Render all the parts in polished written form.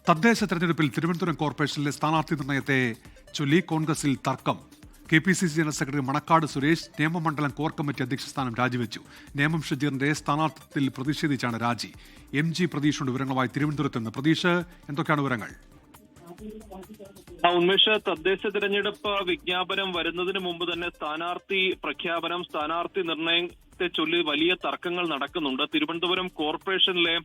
തദ്ദേശ തെരഞ്ഞെടുപ്പിൽ തിരുവനന്തപുരം കോർപ്പറേഷനിലെ സ്ഥാനാർത്ഥി നിർണയത്തെ ചൊല്ലി കോൺഗ്രസിൽ തർക്കം. KPCC general secretary Manakkad Suresh നിയമമണ്ഡലം കോർ കമ്മിറ്റി അധ്യക്ഷ സ്ഥാനം രാജിവെച്ചു. നേമം ഷജീറിന്റെ സ്ഥാനാർത്ഥിത്വത്തിൽ പ്രതിഷേധിച്ചാണ് രാജി. MG പ്രതീഷുണ്ട് വിവരങ്ങളുമായി തിരുവനന്തപുരത്ത് നിന്ന്. പ്രതീഷ്, എന്തൊക്കെയാണ് വിവരങ്ങൾ? ഉന്മേഷ്, തദ്ദേശ തെരഞ്ഞെടുപ്പ് വിജ്ഞാപനം വരുന്നതിന് മുമ്പ് തന്നെ സ്ഥാനാർത്ഥി പ്രഖ്യാപനം, സ്ഥാനാർത്ഥി നിർണയത്തെ ചൊല്ലി വലിയ തർക്കങ്ങൾ നടക്കുന്നുണ്ട്. തിരുവനന്തപുരം കോർപ്പറേഷനിലെ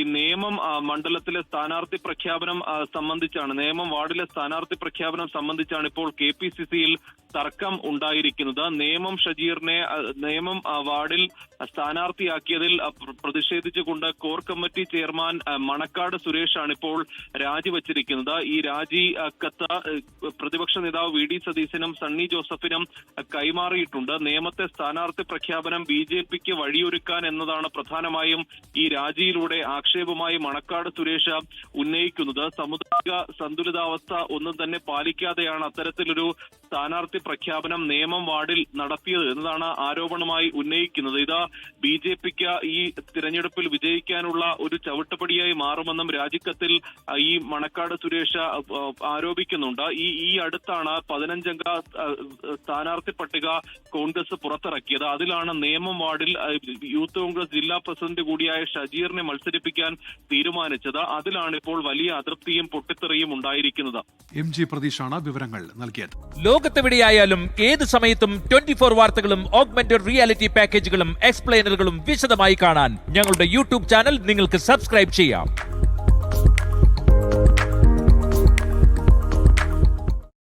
ഈ നേമം മണ്ഡലത്തിലെ സ്ഥാനാർത്ഥി പ്രഖ്യാപനം സംബന്ധിച്ചാണ്, നേമം വാർഡിലെ സ്ഥാനാർത്ഥി പ്രഖ്യാപനം സംബന്ധിച്ചാണ് ഇപ്പോൾ KPCCയിൽ തർക്കം ഉണ്ടായിരിക്കുന്നത്. നേമം ഷജീറിനെ നേമം വാർഡിൽ സ്ഥാനാർത്ഥിയാക്കിയതിൽ പ്രതിഷേധിച്ചുകൊണ്ട് കോർ കമ്മിറ്റി ചെയർമാൻ മണക്കാട് സുരേഷാണ് ഇപ്പോൾ രാജിവെച്ചിരിക്കുന്നത്. ഈ രാജി കത്ത് പ്രതിപക്ഷ നേതാവ് VD സതീശനും സണ്ണി ജോസഫിനും കൈമാറിയിട്ടുണ്ട്. നേമത്തെ സ്ഥാനാർത്ഥി പ്രഖ്യാപനം BJPക്ക് വഴിയൊരുക്കാൻ എന്നതാണ് പ്രധാനമായും ഈ രാജിയിലൂടെ ആക്ഷേപമായി മണക്കാട് സുരേഷ് ഉന്നയിക്കുന്നത്. സാമുദായിക സന്തുലിതാവസ്ഥ ഒന്നും തന്നെ പാലിക്കാതെയാണ് അത്തരത്തിലൊരു സ്ഥാനാർത്ഥി പ്രഖ്യാപനം നേമം വാർഡിൽ നടത്തിയത് എന്നതാണ് ആരോപണമായി ഉന്നയിക്കുന്നത്. ഇത് BJPക്ക് ഈ തിരഞ്ഞെടുപ്പിൽ വിജയിക്കാനുള്ള ഒരു ചവിട്ടുപടിയായി മാറുമെന്നും രാജിക്കത്തിൽ ഈ മണക്കാട് സുരേഷ് ആരോപിക്കുന്നുണ്ട്. ഈ അടുത്താണ് 15-അംഗ സ്ഥാനാർത്ഥി പട്ടിക കോൺഗ്രസ് പുറത്തിറക്കിയത്. അതിലാണ് നേമം വാർഡിൽ യൂത്ത് കോൺഗ്രസ് ജില്ലാ പ്രസിഡന്റ് കൂടിയായ ഷജീറിനെ മത്സരിപ്പിക്കാൻ തീരുമാനിച്ചത്. അതിലാണ് ഇപ്പോൾ വലിയ അതൃപ്തിയും പൊട്ടിത്തെറിയും ഉണ്ടായിരിക്കുന്നത്. MG പ്രതീഷാണ് വിവരങ്ങൾ നൽകിയത്. ലോകത്തെവിടെയായാലും ഏത് സമയത്തും 24 വാർത്തകളും ഓഗ്മെന്റഡ് റിയാലിറ്റി പാക്കേജുകളും എക്സ്പ്ലെയിനറുകളും വിശദമായി കാണാൻ ഞങ്ങളുടെ YouTube ചാനൽ നിങ്ങൾക്ക് സബ്സ്ക്രൈബ് ചെയ്യാം.